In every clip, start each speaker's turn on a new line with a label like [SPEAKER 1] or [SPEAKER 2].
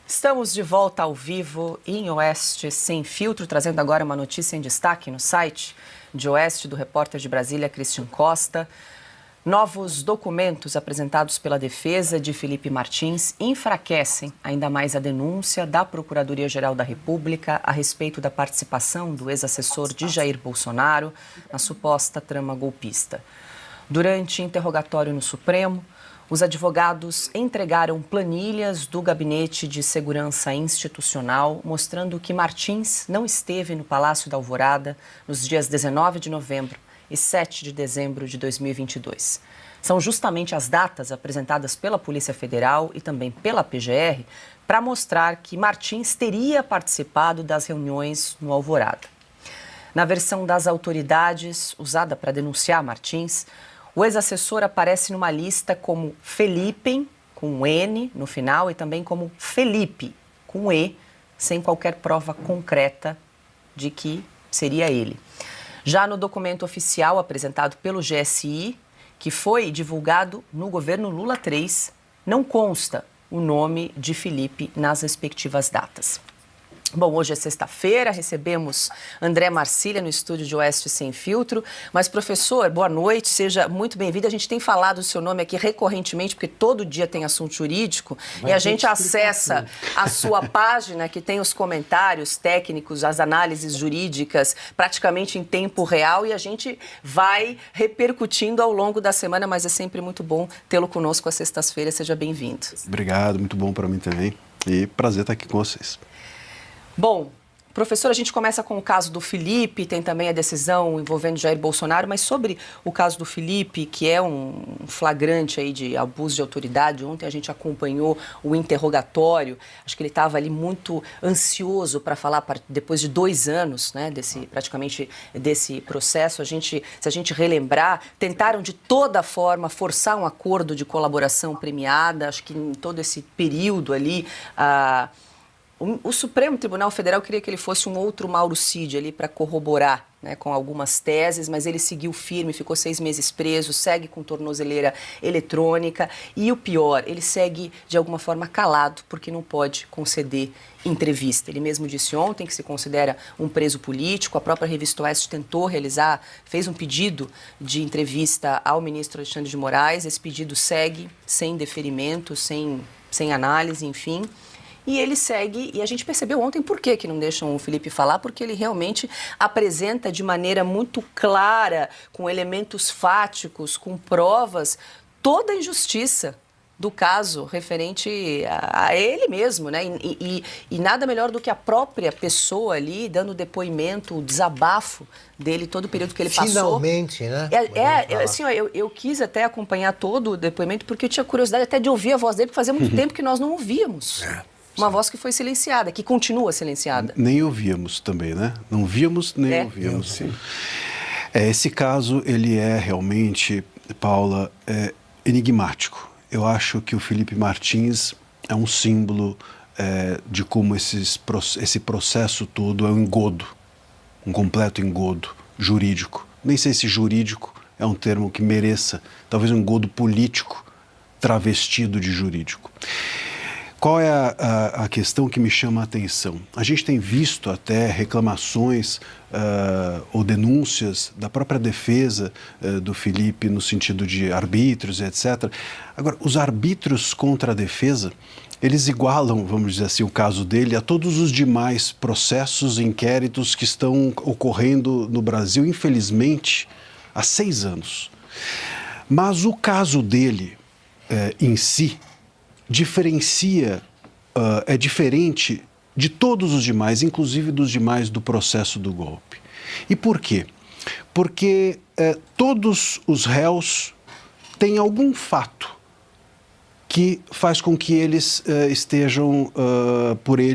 [SPEAKER 1] Estamos de volta ao vivo em Oeste Sem Filtro, trazendo agora uma notícia em destaque no site de Oeste do repórter de Brasília, Cristian Costa. Novos documentos apresentados pela defesa de Felipe Martins enfraquecem ainda mais a denúncia da Procuradoria-Geral da República a respeito da participação do ex-assessor de Jair Bolsonaro na suposta trama golpista. Durante interrogatório no Supremo, os advogados entregaram planilhas do Gabinete de Segurança Institucional, mostrando que Martins não esteve no Palácio da Alvorada nos dias 19 de novembro e 7 de dezembro de 2022. São justamente as datas apresentadas pela Polícia Federal e também pela PGR para mostrar que Martins teria participado das reuniões no Alvorada. Na versão das autoridades, usada para denunciar Martins, o ex-assessor aparece numa lista como Felipe, com N no final, e também como Felipe, com E, sem qualquer prova concreta de que seria ele. Já no documento oficial apresentado pelo GSI, que foi divulgado no governo Lula III, não consta o nome de Felipe nas respectivas datas. Bom, hoje é sexta-feira, recebemos André Marcília no estúdio de Oeste Sem Filtro. Mas, professor, boa noite, seja muito bem-vindo. A gente tem falado o seu nome aqui recorrentemente, porque todo dia tem assunto jurídico, e a gente acessa a sua página, que tem os comentários técnicos, as análises jurídicas, praticamente em tempo real, e a gente vai repercutindo ao longo da semana, mas é sempre muito bom tê-lo conosco às sextas-feiras. Seja bem-vindo.
[SPEAKER 2] Obrigado, muito bom para mim também, e prazer estar aqui com vocês.
[SPEAKER 1] Bom, professor, a gente começa com o caso do Felipe, tem também a decisão envolvendo Jair Bolsonaro, mas sobre o caso do Felipe, que é um flagrante aí de abuso de autoridade, ontem a gente acompanhou o interrogatório, acho que ele estava ali muito ansioso para falar, depois de 2 anos, né, praticamente desse processo, se a gente relembrar, tentaram de toda forma forçar um acordo de colaboração premiada, acho que em todo esse período ali, o Supremo Tribunal Federal queria que ele fosse um outro Mauro Cid ali para corroborar, né, com algumas teses, mas ele seguiu firme, ficou 6 meses preso, segue com tornozeleira eletrônica e o pior, ele segue de alguma forma calado porque não pode conceder entrevista. Ele mesmo disse ontem que se considera um preso político, a própria revista Oeste fez um pedido de entrevista ao ministro Alexandre de Moraes, esse pedido segue sem deferimento, sem análise, enfim. E ele segue, e a gente percebeu ontem por que não deixam o Felipe falar, porque ele realmente apresenta de maneira muito clara, com elementos fáticos, com provas, toda a injustiça do caso referente a ele mesmo, né? E nada melhor do que a própria pessoa ali dando depoimento, o desabafo dele, todo o período que ele passou.
[SPEAKER 3] Finalmente, né?
[SPEAKER 1] Assim, ó, eu quis até acompanhar todo o depoimento, porque eu tinha curiosidade até de ouvir a voz dele, porque fazia muito tempo que nós não ouvíamos. Uma voz que foi silenciada, que continua silenciada.
[SPEAKER 2] Nem ouvíamos também, né? Não víamos, nem ouvíamos. Sim. Esse caso, ele é realmente, Paula, enigmático. Eu acho que o Felipe Martins é um símbolo de como esse processo todo é um engodo, um completo engodo jurídico. Nem sei se jurídico é um termo que mereça, talvez um engodo político travestido de jurídico. Qual é a questão que me chama a atenção? A gente tem visto até reclamações ou denúncias da própria defesa do Felipe no sentido de arbítrios, etc. Agora, os arbítrios contra a defesa, eles igualam, vamos dizer assim, o caso dele a todos os demais processos e inquéritos que estão ocorrendo no Brasil, infelizmente, há 6 anos. Mas o caso dele em si é diferente de todos os demais, inclusive dos demais do processo do golpe. E por quê? Porque todos os réus têm algum fato que faz com que eles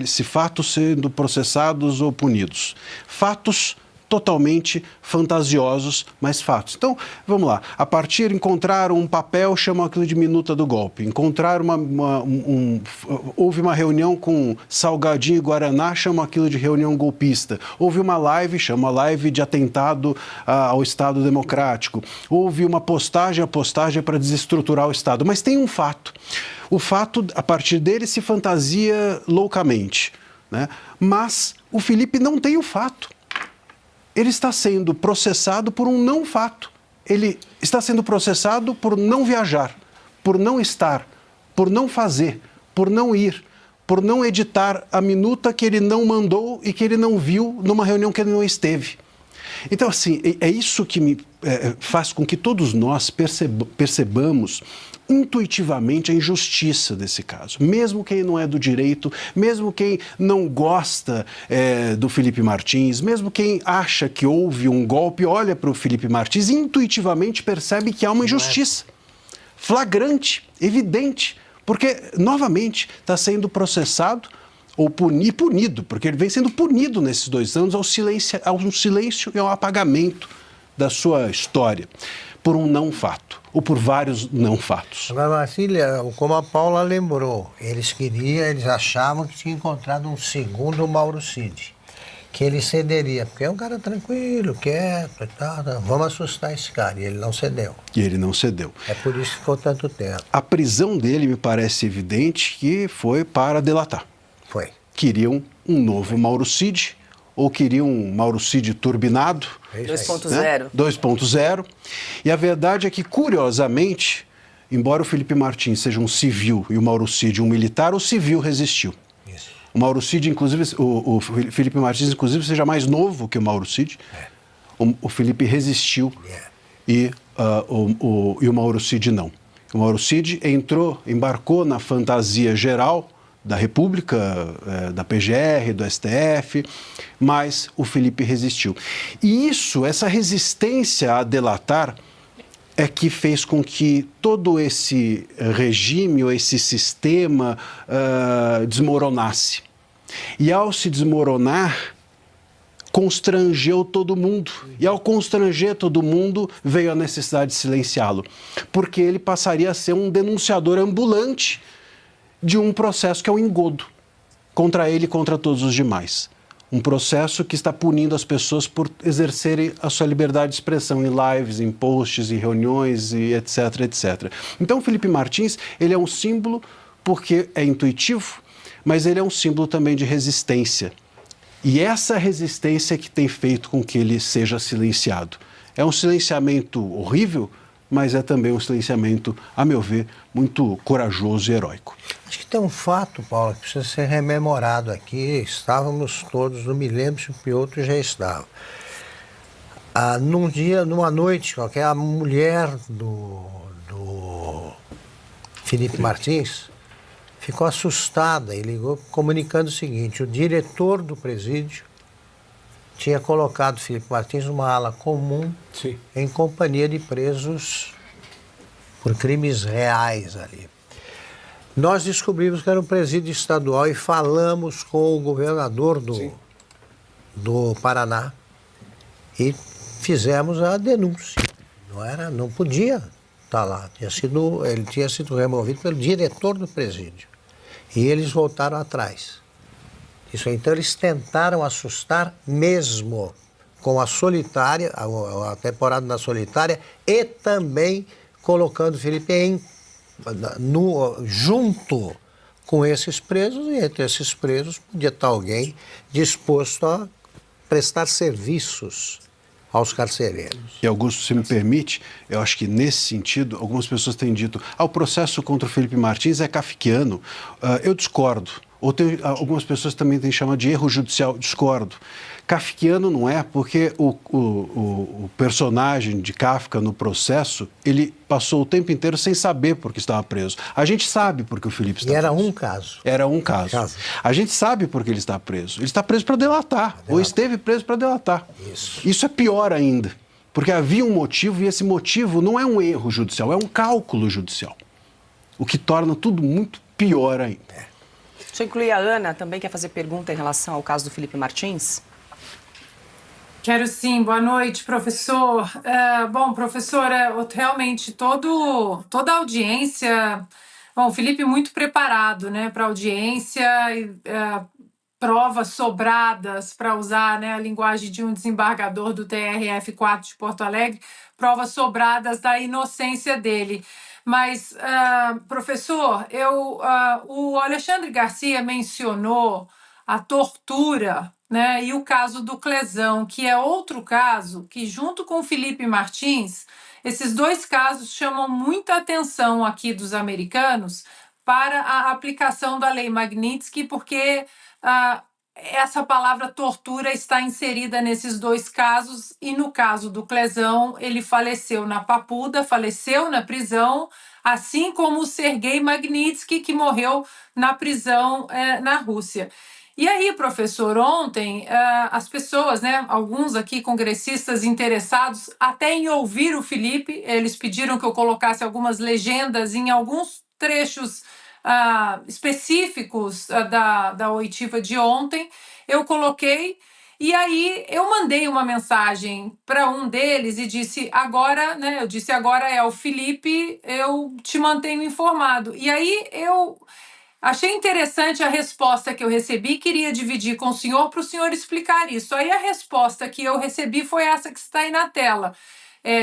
[SPEAKER 2] se fatos sendo processados ou punidos. Fatos totalmente fantasiosos, mas fatos. Então, vamos lá. A partir de encontrar um papel, chamam aquilo de minuta do golpe. Encontrar houve uma reunião com Salgadinho e Guaraná, chamam aquilo de reunião golpista. Houve uma live, chama live de atentado ao Estado Democrático. Houve uma postagem, a postagem é para desestruturar o Estado. Mas tem um fato. O fato, a partir dele, se fantasia loucamente, né? Mas o Felipe não tem o fato. Ele está sendo processado por um não fato. Ele está sendo processado por não viajar, por não estar, por não fazer, por não ir, por não editar a minuta que ele não mandou e que ele não viu numa reunião que ele não esteve. Então, assim, é isso que faz com que todos nós percebamos intuitivamente a injustiça desse caso. Mesmo quem não é do direito, mesmo quem não gosta do Felipe Martins, mesmo quem acha que houve um golpe, olha para o Felipe Martins e intuitivamente percebe que há uma injustiça flagrante, evidente, porque, novamente, está sendo processado ou punido, porque ele vem sendo punido nesses 2 anos ao silêncio e ao apagamento da sua história, por um não fato, ou por vários não fatos.
[SPEAKER 3] Agora, Marcília, como a Paula lembrou, eles achavam que tinha encontrado um segundo Mauro Cid, que ele cederia, porque é um cara tranquilo, quieto e tal, vamos assustar esse cara, e ele não cedeu.
[SPEAKER 2] E ele não cedeu.
[SPEAKER 3] É por isso que ficou tanto tempo.
[SPEAKER 2] A prisão dele me parece evidente que foi para delatar.
[SPEAKER 3] Foi.
[SPEAKER 2] Queriam um novo Mauro Cid, ou queriam um Mauro Cid turbinado.
[SPEAKER 1] 2.0.
[SPEAKER 2] Né? 2.0. E a verdade é que, curiosamente, embora o Felipe Martins seja um civil e o Mauro Cid um militar, o civil resistiu.
[SPEAKER 3] Isso.
[SPEAKER 2] O Mauro Cid, inclusive, o Felipe Martins, inclusive, seja mais novo que o Mauro Cid. O Felipe resistiu e o Mauro Cid não. O Mauro Cid embarcou na fantasia geral da República, da PGR, do STF, mas o Felipe resistiu. E essa resistência a delatar é que fez com que todo esse regime, ou esse sistema, desmoronasse. E ao se desmoronar, constrangeu todo mundo. E ao constranger todo mundo, veio a necessidade de silenciá-lo, porque ele passaria a ser um denunciador ambulante de um processo que é um engodo contra ele e contra todos os demais. Um processo que está punindo as pessoas por exercerem a sua liberdade de expressão em lives, em posts, em reuniões, e etc, etc. Então, o Felipe Martins, ele é um símbolo porque é intuitivo, mas ele é um símbolo também de resistência. E essa resistência que tem feito com que ele seja silenciado. É um silenciamento horrível, mas é também um silenciamento, a meu ver, muito corajoso e heróico.
[SPEAKER 3] Acho que tem um fato, Paulo, que precisa ser rememorado aqui. Estávamos todos, não me lembro se o Piotr já estava. Numa noite qualquer, a mulher do Felipe Martins ficou assustada e ligou comunicando o seguinte: o diretor do presídio tinha colocado Felipe Martins numa ala comum, sim, em companhia de presos por crimes reais ali. Nós descobrimos que era um presídio estadual e falamos com o governador do Paraná e fizemos a denúncia. Não podia estar lá. Ele tinha sido removido pelo diretor do presídio. E eles voltaram atrás. Então eles tentaram assustar mesmo com a Solitária, a temporada da Solitária, e também colocando o Felipe junto com esses presos, e entre esses presos podia estar alguém disposto a prestar serviços aos carcereiros.
[SPEAKER 2] E, Augusto, se me permite, eu acho que nesse sentido, algumas pessoas têm dito: o processo contra o Felipe Martins é kafkiano. Eu discordo. Ou algumas pessoas também têm chamado de erro judicial. Discordo. Kafkiano não é, porque o personagem de Kafka no processo, ele passou o tempo inteiro sem saber por que estava preso. A gente sabe por que o Felipe está preso.
[SPEAKER 3] E era um caso.
[SPEAKER 2] Era um caso. A gente sabe por que ele está preso. Ele está preso para delatar, ou esteve preso para delatar. Isso é pior ainda, porque havia um motivo, e esse motivo não é um erro judicial, é um cálculo judicial, o que torna tudo muito pior ainda.
[SPEAKER 1] Deixa eu incluir a Ana, também quer fazer pergunta em relação ao caso do Felipe Martins.
[SPEAKER 4] Quero sim. Boa noite, professor. Bom, professora, realmente toda a audiência... Bom, o Felipe muito preparado, né, para a audiência, provas sobradas, para usar, né, a linguagem de um desembargador do TRF4 de Porto Alegre, provas sobradas da inocência dele. Mas, professor, o Alexandre Garcia mencionou a tortura, né, e o caso do Clesão, que é outro caso que, junto com o Felipe Martins, esses dois casos chamam muita atenção aqui dos americanos para a aplicação da Lei Magnitsky, porque essa palavra tortura está inserida nesses dois casos, e no caso do Clesão, ele faleceu na Papuda, faleceu na prisão, assim como o Sergei Magnitsky, que morreu na prisão na Rússia. E aí, professor, ontem as pessoas, né, alguns aqui congressistas interessados até em ouvir o Felipe, eles pediram que eu colocasse algumas legendas em alguns trechos específicos da oitiva de ontem, eu coloquei, e aí eu mandei uma mensagem para um deles e disse, agora, né, eu disse, agora é o Felipe, eu te mantenho informado. E aí eu achei interessante a resposta que eu recebi, queria dividir com o senhor para o senhor explicar isso. Aí a resposta que eu recebi foi essa que está aí na tela.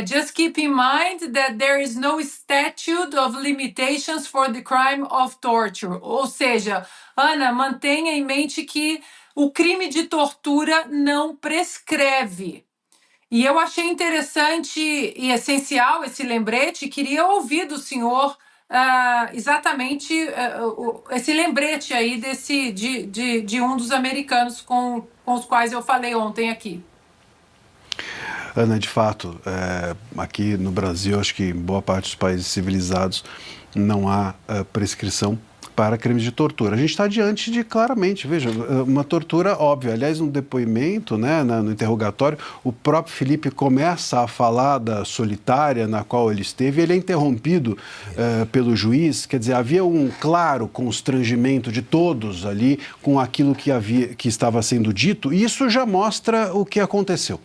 [SPEAKER 4] Just keep in mind that there is no statute of limitations for the crime of torture. Ou seja, Ana, mantenha em mente que o crime de tortura não prescreve. E eu achei interessante e essencial esse lembrete, queria ouvir do senhor exatamente esse lembrete aí de um dos americanos com os quais eu falei ontem aqui.
[SPEAKER 2] Ana, de fato, aqui no Brasil, acho que em boa parte dos países civilizados não há prescrição para crimes de tortura. A gente está diante de, claramente, veja, uma tortura óbvia. Aliás, no depoimento, né, no interrogatório, o próprio Felipe começa a falar da solitária na qual ele esteve, e ele é interrompido pelo juiz. Quer dizer, havia um claro constrangimento de todos ali com aquilo que estava sendo dito, e isso já mostra o que aconteceu,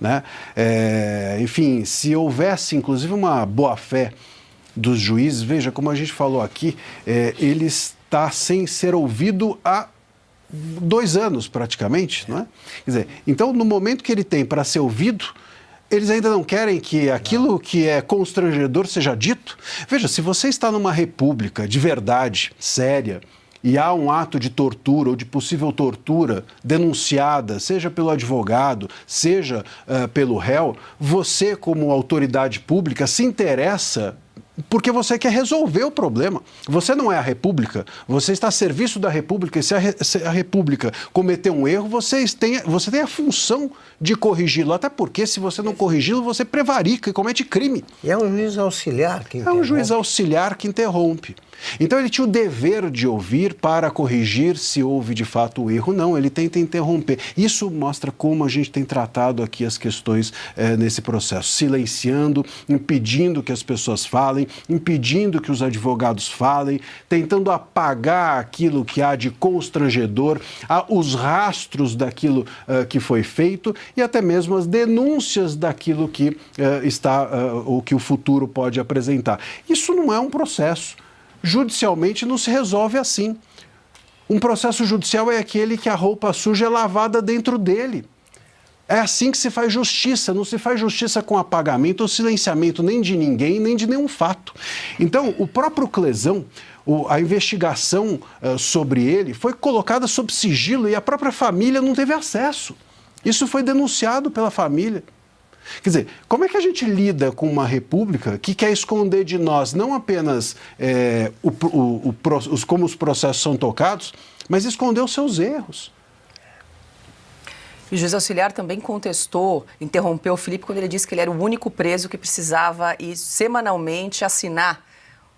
[SPEAKER 2] né? Enfim, se houvesse, inclusive, uma boa-fé dos juízes, veja, como a gente falou aqui, ele está sem ser ouvido há 2 anos, praticamente, não é? Quer dizer, então, no momento que ele tem para ser ouvido, eles ainda não querem que aquilo que é constrangedor seja dito? Veja, se você está numa república de verdade, séria, e há um ato de tortura ou de possível tortura denunciada, seja pelo advogado, seja pelo réu, você, como autoridade pública, se interessa porque você quer resolver o problema. Você não é a República, você está a serviço da República, e se a República cometer um erro, você tem a função de corrigi-lo, até porque se você não corrigi-lo, você prevarica e comete crime.
[SPEAKER 3] E é um juiz auxiliar que interrompe.
[SPEAKER 2] É um juiz auxiliar que interrompe. Então ele tinha o dever de ouvir para corrigir se houve de fato o erro. Não, ele tenta interromper. Isso mostra como a gente tem tratado aqui as questões nesse processo, silenciando, impedindo que as pessoas falem, impedindo que os advogados falem, tentando apagar aquilo que há de constrangedor, os rastros daquilo que foi feito e até mesmo as denúncias daquilo que ou que o futuro pode apresentar. Isso não é um processo. Judicialmente não se resolve assim. Um processo judicial é aquele que a roupa suja é lavada dentro dele. É assim que se faz justiça, não se faz justiça com apagamento ou silenciamento nem de ninguém, nem de nenhum fato. Então, o próprio Clesão, a investigação sobre ele foi colocada sob sigilo e a própria família não teve acesso. Isso foi denunciado pela família. Quer dizer, como é que a gente lida com uma república que quer esconder de nós não apenas como os processos são tocados, mas esconder os seus erros?
[SPEAKER 1] E o juiz auxiliar também contestou, interrompeu o Felipe quando ele disse que ele era o único preso que precisava ir semanalmente assinar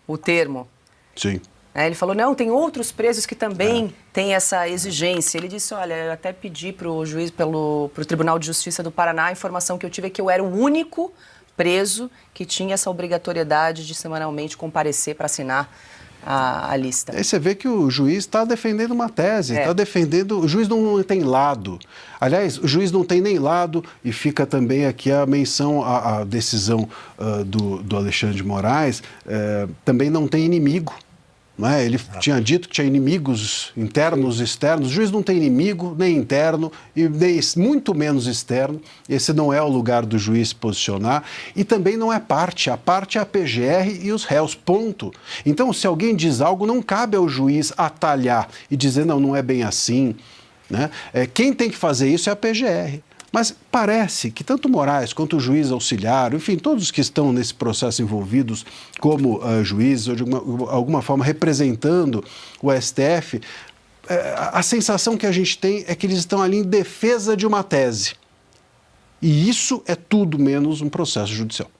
[SPEAKER 1] o termo.
[SPEAKER 2] Sim.
[SPEAKER 1] Ele falou, não, tem outros presos que também têm essa exigência. Ele disse, olha, eu até pedi para o juiz, para o Tribunal de Justiça do Paraná, a informação que eu tive é que eu era o único preso que tinha essa obrigatoriedade de semanalmente comparecer para assinar a lista.
[SPEAKER 2] Aí você vê que o juiz está defendendo uma tese, está defendendo... O juiz não tem lado. Aliás, o juiz não tem nem lado, e fica também aqui a menção à decisão do Alexandre de Moraes, também não tem inimigo. Não é? Ele tinha dito que tinha inimigos internos e externos. O juiz não tem inimigo, nem interno, e nem, muito menos externo. Esse não é o lugar do juiz se posicionar. E também não é parte. A parte é a PGR e os réus, ponto. Então, se alguém diz algo, não cabe ao juiz atalhar e dizer, não é bem assim. Né? Quem tem que fazer isso é a PGR. Mas parece que tanto Moraes quanto o juiz auxiliar, enfim, todos que estão nesse processo envolvidos como juízes ou de alguma forma representando o STF, a sensação que a gente tem é que eles estão ali em defesa de uma tese. E isso é tudo menos um processo judicial.